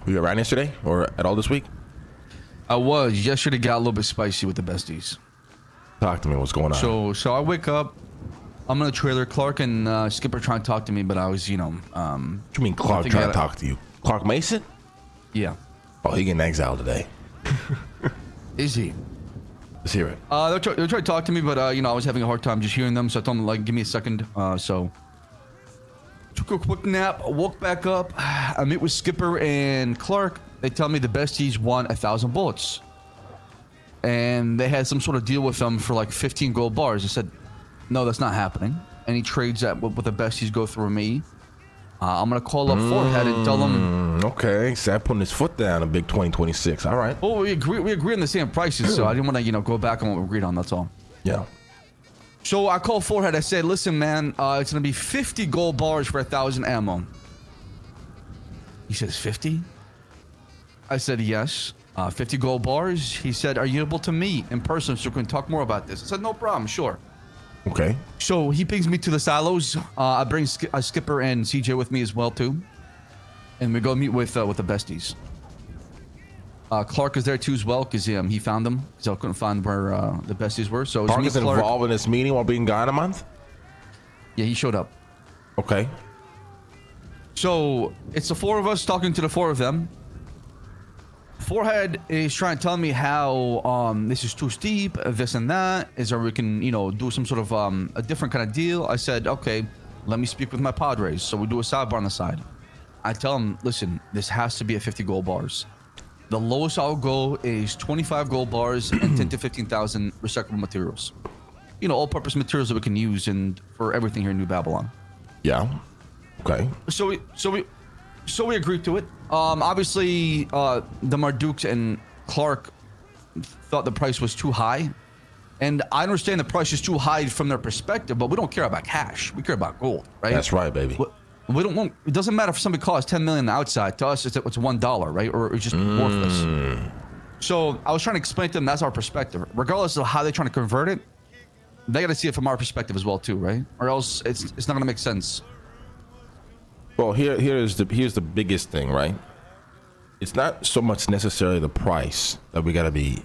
Were you around yesterday or at all this week? I was. Yesterday got a little bit spicy with the besties. Talk to me. What's going on? So I wake up. I'm in the trailer. Clark and Skipper trying to talk to me, but I was, What you mean Clark trying to talk to you? Clark Mason? Yeah. Oh, he getting exiled today. Is he? Let's hear it. They're trying to talk to me, but I was having a hard time just hearing them. So I told them like, give me a second. So took a quick nap. Woke back up. I meet with Skipper and Clark. They tell me the besties won 1,000 bullets, and they had some sort of deal with them for like 15 gold bars. I said, no, that's not happening. Any trades that with the besties go through me. I'm gonna call up Forehead and tell them. Okay, Saab putting his foot down in big 2026. All right. Oh, we agree on the same prices, so I didn't want to go back on what we agreed on. That's all. Yeah. So I called Forehead. I said, listen, man, it's gonna be 50 gold bars for 1,000 ammo. He says 50. I said yes. 50 gold bars. He said, are you able to meet in person so we can talk more about this? I said, no problem, sure. Okay. So he pings me to the silos. I bring Skipper and CJ with me as well too, and we go meet with the besties. Clark is there too as well because he found them. So I couldn't find where the besties were. So Clark is involved in this meeting while being gone a month. Yeah, he showed up. Okay. So it's the four of us talking to the four of them. Forehead is trying to tell me how this is too steep, this and that. Is there we can do some sort of a different kind of deal? I said, okay, let me speak with my padres. So we do a sidebar on the side. I tell him, listen, this has to be at 50 gold bars. The lowest I'll go is 25 gold bars and 10 to 15,000 recyclable materials. All-purpose materials that we can use and for everything here in New Babylon. Yeah. Okay. So we agreed to it. Obviously, the Mardukes and Clark thought the price was too high. And I understand the price is too high from their perspective, but we don't care about cash. We care about gold, right? That's right, baby. We don't want, it doesn't matter if somebody costs 10 million outside. To us, it's $1, right? Or it's just worthless. So I was trying to explain to them that's our perspective. Regardless of how they're trying to convert it, they got to see it from our perspective as well too, right? Or else it's not going to make sense. Well, here's the biggest thing, right? It's not so much necessarily the price that we gotta be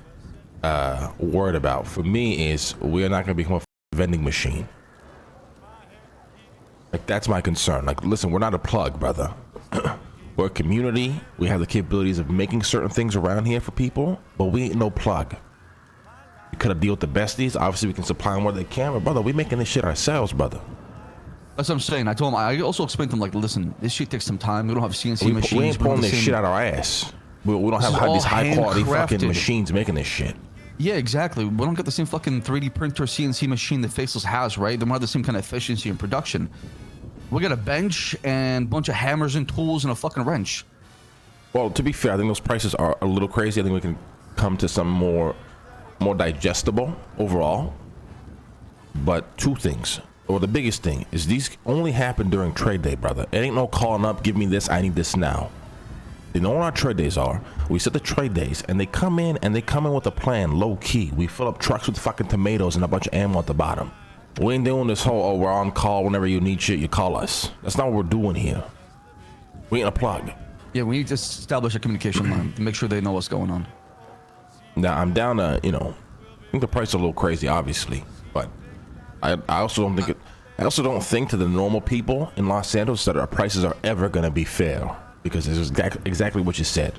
worried about. For me, is we are not gonna become a vending machine. Like that's my concern. Like, listen, we're not a plug, brother. We're a community. We have the capabilities of making certain things around here for people, but we ain't no plug. We could have dealt with the besties. Obviously, we can supply them where they can, but brother, we making this shit ourselves, brother. That's what I'm saying. I told him. I also explained to him, like, listen, this shit takes some time. We don't have CNC machines. We ain't pulling this shit out our ass. We don't have these high quality fucking machines making this shit. Yeah, exactly. We don't get the same fucking 3D printer CNC machine that Faceless has, right? They don't have the same kind of efficiency in production. We got a bench and a bunch of hammers and tools and a fucking wrench. Well, to be fair, I think those prices are a little crazy. I think we can come to some more digestible overall. But two things. Or the biggest thing is these only happen during trade day, brother. It ain't no calling up, give me this, I need this now. They know what our trade days are. We set the trade days and they come in with a plan, low key. We fill up trucks with fucking tomatoes and a bunch of ammo at the bottom. We ain't doing this whole, oh, we're on call whenever you need shit, you call us. That's not what we're doing here. We ain't a plug. Yeah, we need to establish a communication line to make sure they know what's going on. Now, I'm down to, I think the price is a little crazy, obviously, but I also don't think to the normal people in Los Angeles that our prices are ever going to be fair, because it's exactly what you said.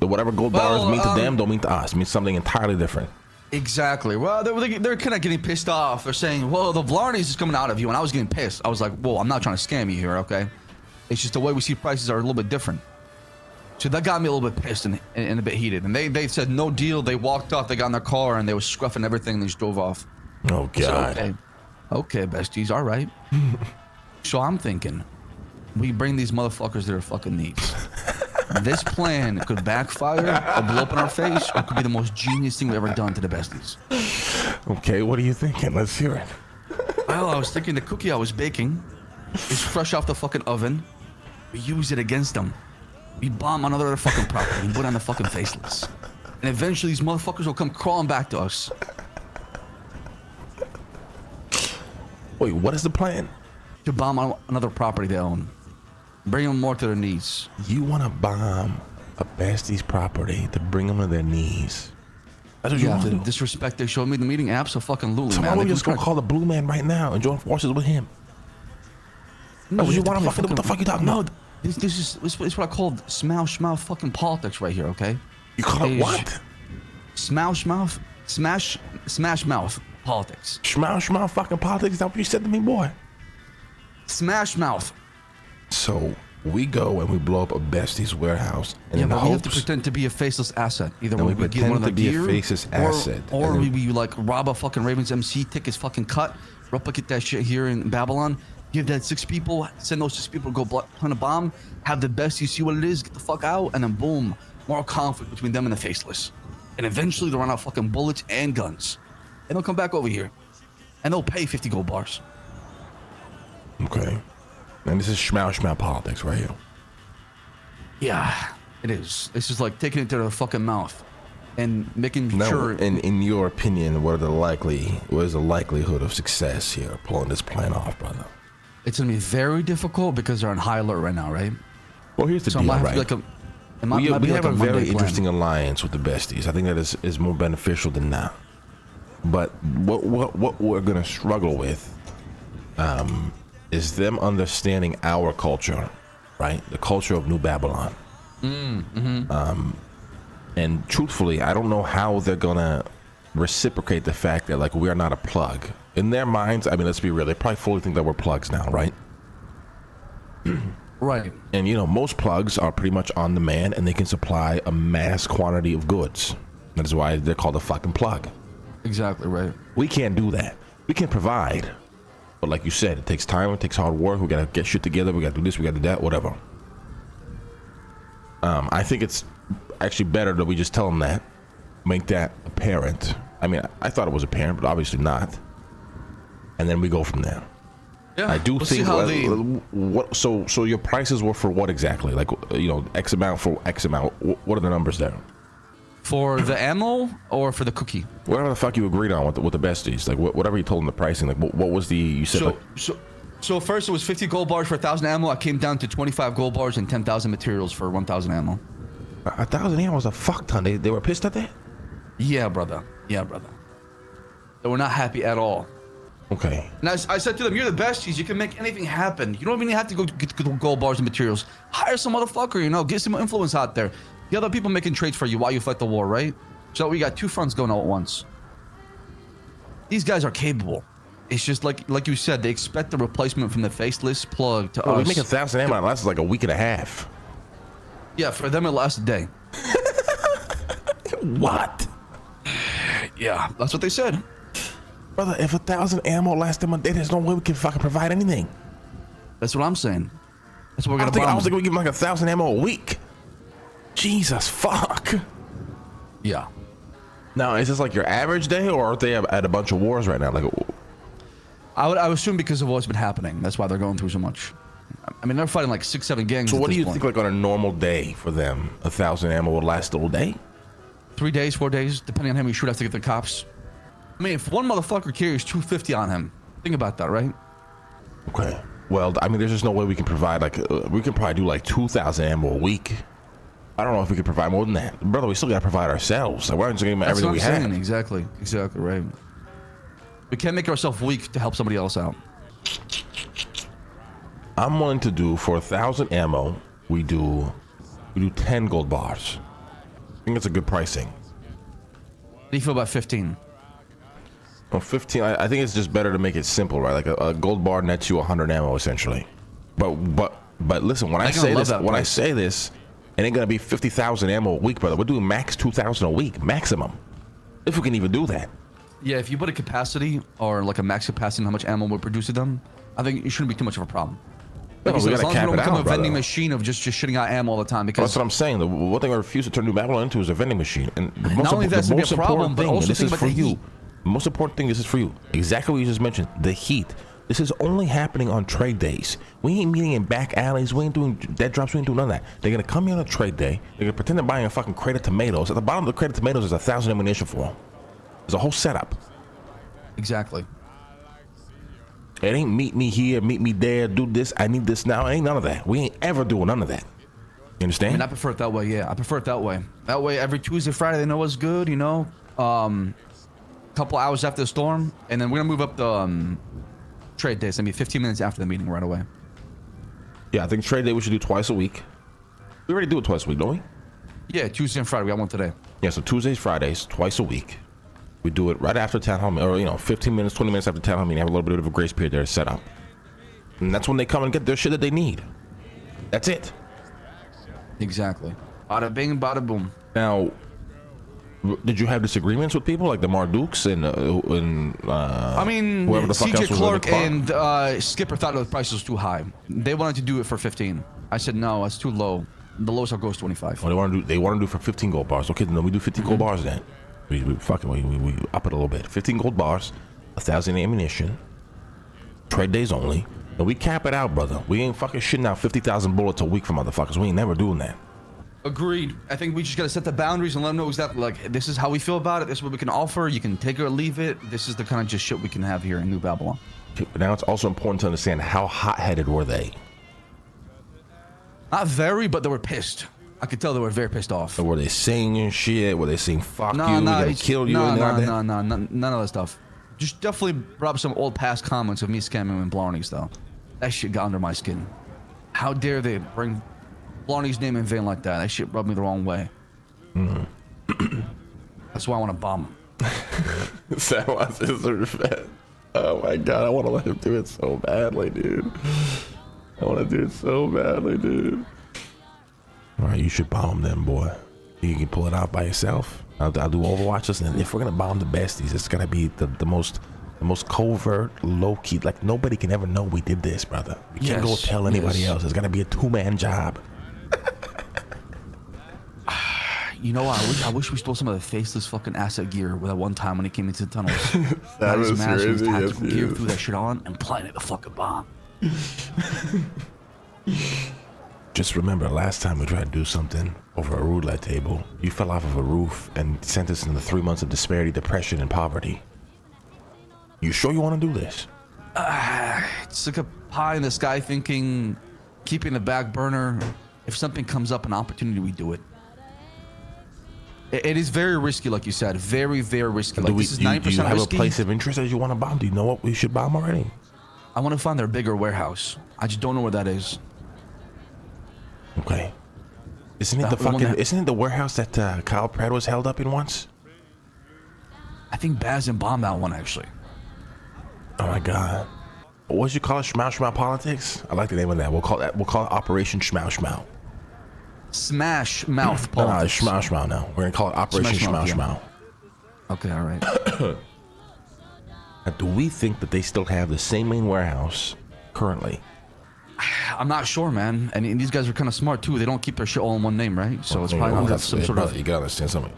The whatever gold bars mean to them don't mean to us. It means something entirely different. Exactly. Well, they're kind of getting pissed off. They're saying, well, the Blarney's is coming out of you, and I was getting pissed. I was like, well, I'm not trying to scam you here, okay? It's just the way we see prices are a little bit different. So that got me a little bit pissed and a bit heated. And they said no deal. They walked off. They got in their car and they were scruffing everything. And they just drove off. Oh, God. So, okay, besties, all right. So I'm thinking, we bring these motherfuckers their fucking needs. This plan could backfire or blow up in our face, or it could be the most genius thing we've ever done to the besties. Okay, what are you thinking? Let's hear it. Well, I was thinking the cookie I was baking is fresh off the fucking oven. We use it against them. We bomb another fucking property and put on the fucking Faceless. And eventually these motherfuckers will come crawling back to us. Wait, what is the plan? To bomb another property they own. Bring them more to their knees. You want to bomb a Besties property to bring them to their knees? That's what you want to The do. disrespect they showed me in the meeting, absolutely, So why man. don't we They just go can call the Blue Man right now and join forces with him? No, That's what you have to want to play fucking do? What the fuck you talking no, about? this is what I call smashmouth fucking politics right here, okay? You call it Is- what? Smashmouth politics. Schmouth fucking politics? Is that what you said to me, boy? Smashmouth. So we go and we blow up a Besties warehouse, and Yeah, in the but we have to hopes, pretend to be a faceless asset. Either And we we get one of the pretend to be a gear, faceless asset, or and then- we like rob a fucking Ravens MC, take his fucking cut, replicate that shit here in Babylon, give that 6 people, send those 6 people to go plant a bomb, have the best, you see what it is, get the fuck out, and then boom, more conflict between them and the faceless. And eventually they'll run out of fucking bullets and guns. And they'll come back over here. And they'll pay 50 gold bars. okay. And this is schmouth politics right here. Yeah, it is. This is like taking it to their fucking mouth and making Now, sure. in your opinion, what is the likelihood of success here, pulling this plan off, brother? It's gonna be very difficult because they're on high alert right now, right? Well, here's the So it deal, might have right? to be like a. It might, we might be have like a Monday very plan. interesting alliance with the Besties. I think that is more beneficial than that. But what we're gonna struggle with is them understanding our culture, right? The culture of New Babylon. And truthfully, I don't know how they're gonna reciprocate the fact that like we are not a plug. In their minds, I mean, let's be real, they probably fully think that we're plugs now, right? Right. And you know, most plugs are pretty much on demand and they can supply a mass quantity of goods. That is why they're called a fucking plug. Exactly right. We can't do that. We can provide, but like you said, it takes time, it takes hard work. We gotta get shit together. We gotta do this, we gotta do that, whatever. I think it's actually better that we just tell them that, make that apparent. I mean, I thought it was apparent, but obviously not. And then we go from there. Yeah. I do we'll think. see how What? So your prices were for what exactly? Like, you know, X amount for X amount. What are the numbers there? for the ammo or for the cookie. Whatever the fuck you agreed on with the Besties, like whatever you told them the pricing. Like, what was the you said? So first it was 50 gold bars for 1,000 ammo. I came down to 25 gold bars and 10,000 materials for 1,000 ammo. 1,000 ammo was a fuck ton. They were pissed at that. Yeah, brother. Yeah, brother. They were not happy at all. Okay. And I said to them, you're the besties. You can make anything happen. You don't even have to go get gold bars and materials. Hire some motherfucker, you know, get some influence out there. The other people making trades for you while you fight the war, right? So we got two fronts going on at once. These guys are capable. It's just like you said, they expect the replacement from the faceless plug to us. We make 1,000 ammo. It lasts like a week and a half. Yeah, for them it lasts a day. What? Yeah, that's what they said. Brother, if 1,000 ammo lasts them a day, there's no way we can fucking provide anything. That's what I'm saying. That's what we're I gonna was bomb. thinking we give them like 1,000 ammo a week. Jesus fuck. Yeah. Now, is this like your average day, or are they at a bunch of wars right now? Like, I would assume because of what's been happening. That's why they're going through so much. I mean, they're fighting like 6-7 gangs. so at what do this you point. think, like on a normal day for them, 1,000 ammo would last all day? 3 days, 4 days, depending on how many shoot after get the cops. I mean, if one motherfucker carries 250 on him, think about that, right? Okay. Well, I mean, there's just no way we can provide like we can probably do like 2,000 ammo a week. I don't know if we can provide more than that, brother. We still gotta provide ourselves. Like, we're just giving them That's everything what we I'm have. saying. Exactly right. We can't make ourselves weak to help somebody else out. I'm willing to do for 1,000 ammo. We do 10 gold bars. I think it's a good pricing. How do you feel about 15? Well, 15. I think it's just better to make it simple, right? Like a gold bar nets you 100 ammo essentially. But listen, when I say this, it ain't gonna be 50,000 ammo a week, brother. We're doing max 2,000 a week, maximum, if we can even do that. Yeah, if you put a capacity or like a max capacity on how much ammo we're producing them, I think it shouldn't be too much of a problem. No, Like you we said, as gotta long as we cap don't it become out, a vending brother. machine of just shitting out ammo all the time, because That's what I'm saying. The one thing I refuse to turn New Babylon into is a vending machine. And the most, Not only that's the gonna be most a problem, important but thing, also and this think is about for the you. heat. The most important thing, this is for you. Exactly what you just mentioned. The heat. This is only happening on trade days. We ain't meeting in back alleys. We ain't doing dead drops. We ain't doing none of that. They're gonna come here on a trade day. They're gonna pretend they're buying a fucking crate of tomatoes. At the bottom of the crate of tomatoes is 1,000 ammunition for them. There's a whole setup. Exactly. It ain't meet me here, meet me there, do this, I need this now. It ain't none of that. We ain't ever doing none of that. You understand? I mean, I prefer it that way. Yeah, I prefer it that way. That way, every Tuesday, Friday, they know what's good. You know, couple hours after the storm, and then we're gonna move up the trade day. It's gonna be 15 minutes after the meeting right away. Yeah, I think trade day we should do twice a week. We already do it twice a week, don't we? Yeah, Tuesday and Friday. We got one today. Yeah, so Tuesdays, Fridays, twice a week. We do it right after town hall meeting, or 15 minutes, 20 minutes after town hall meeting. Have a little bit of a grace period there to set up, and that's when they come and get their shit that they need. That's it. Exactly. Bada bing, bada boom. Now, did you have disagreements with people like the Mardukes and I mean, whoever the fuck else CJ was Clark in the and Skipper thought the price was too high. They wanted to do it for 15. I said no, that's too low. The lowest I'll go is 25. Well, they want to do for 15 gold bars. Okay, then we do 15 gold bars then. We up it a little bit. 15 gold bars, 1,000 ammunition, trade days only, and we cap it out, brother. We ain't fucking shitting out 50,000 bullets a week for motherfuckers. We ain't never doing that. Agreed. I think we just gotta set the boundaries and let them know exactly like this is how we feel about it. This is what we can offer. You can take it or leave it. This is the kind of just shit we can have here in New Babylon. Okay, but now it's also important to understand how hot-headed were they. Not very, but they were pissed. I could tell they were very pissed off. Or were they saying shit? Were they saying fuck you? No, We're gonna kill you? no, Like that? none of that stuff. Just definitely brought up some old past comments of me scamming with Blarney's though. That shit got under my skin. How dare they bring Blarney's name in vain like that? That shit rubbed me the wrong way. That's why I want to bomb him. Sam wants his revenge. Oh my god, I want to let him do it so badly, dude. I want to do it so badly, dude. Alright, you should bomb them, boy. You can pull it out by yourself. I'll do Overwatches, and if we're gonna bomb the besties, it's gonna be the most covert, low key. Like nobody can ever know we did this, brother. We can't go tell anybody else. It's gonna be a 2-man job. You know, I wish we stole some of the faceless fucking asset gear that one time when he came into the tunnels. That was mask, crazy. tactical Yes, gear, yes. threw that shit on, and planted the fucking bomb. Just remember, last time we tried to do something over a roulette table, you fell off of a roof and sent us into 3 months of disparity, depression, and poverty. You sure you want to do this? It's like a pie in the sky thinking, keeping the back burner. If something comes up, an opportunity, we do it. It is very risky, like you said. Very, very risky. Like, this is 9% do you have risky. a place of interest that you want to bomb? Do you know what we should bomb already? I want to find their bigger warehouse. I just don't know where that is. Okay. Isn't it the warehouse that Kyle Pratt was held up in once? I think Baz and bombed that one, actually. Oh my god. What should you call it? Schmouth politics? I like the name of that. We'll call it Operation Schmouth. Smash mouth No, politics. it's Schmouth now. We're gonna call it Operation Smash Schmouth. Mouth, Okay, all right. Now, do we think that they still have the same main warehouse currently? I'm not sure, man. And these guys are kind of smart, too. They don't keep their shit all in one name, right? So it's probably under some sort of... You gotta understand something.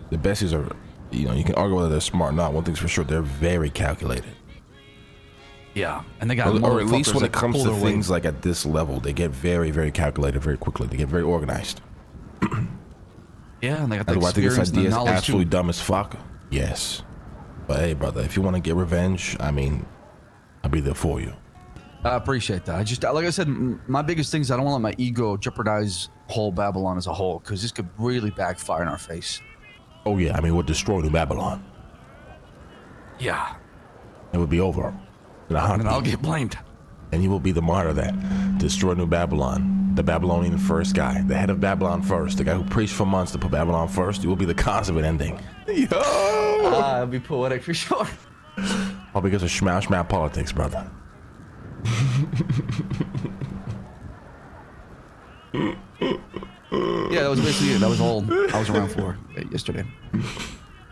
The besties are, you can argue whether they're smart or not. One thing's for sure, they're very calculated. Yeah, and they got Or at least when motherfuckers it comes that to pull their weight. things like at this level, they get very, very calculated very quickly. They get very organized. Yeah, and they got the Do I think this experience and idea the is knowledge, absolutely too. dumb as fuck? Yes. But hey, brother, if you want to get revenge, I mean, I'll be there for you. I appreciate that. I just, like I said, my biggest thing is I don't want to let my ego jeopardize whole Babylon as a whole, because this could really backfire in our face. Oh yeah, I mean, we'll destroy New Babylon. Yeah. It would be over in a And heartbeat. then I'll get blamed. And you will be the martyr that destroyed New Babylon, the Babylonian first guy, the head of Babylon first, the guy who preached for months to put Babylon first. You will be the cause of it ending. Yo! That'd be poetic for sure. All because of schmouth politics, brother. Yeah, that was basically it. That was all I was around for yesterday.